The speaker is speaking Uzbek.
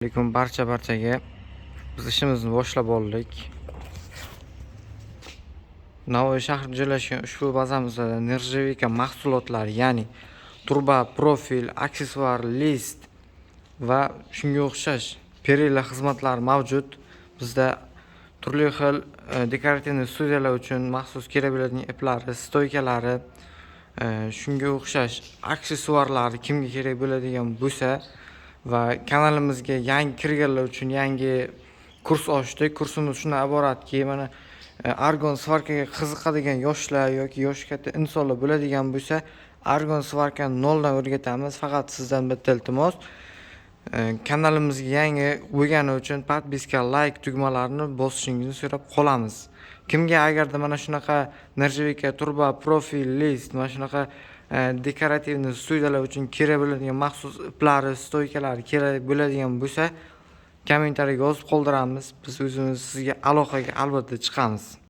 Assalomu alaykum barchaga. Biz ishimizni boshlab oldik. Navoiy shahrida joylashgan ushbu bazamizda nержавейка mahsulotlari, ya'ni turba, profil, aksessuar, list va shunga o'xshash perilla xizmatlar mavjud. Bizda turli xil dekorativ studiyalar uchun maxsus kerak bo'ladigan iplari, stoykalari, shunga o'xshash aksessuarlar kimga kerak bo'ladigan bo'lsa va kanalimizga yangi kirganlar uchun yangi kurs ochdik. Kursimiz shundan iboratki, mana argon svarkaga qiziqadigan yoshlar yoki yoshi katta insonlar bo'ladigan bo'lsa, argon svarkani noldan o'rgatamiz. Faqat sizdan bitta iltimos, kanalimizga yangi bo'lgani uchun podpiska, like tugmalarini bosishingizni so'rab qolamiz. Kimga agarda mana shunaqa nержавейка, turba, profil, list, mana shunaqa dekorativ studiyalar uchun kerak bo'ladigan maxsus iplari, stoykalari kerak bo'ladigan bo'lsa, kommentariyaga yozib qoldiramiz. Biz o'zimiz sizga aloqaga albatta chiqamiz.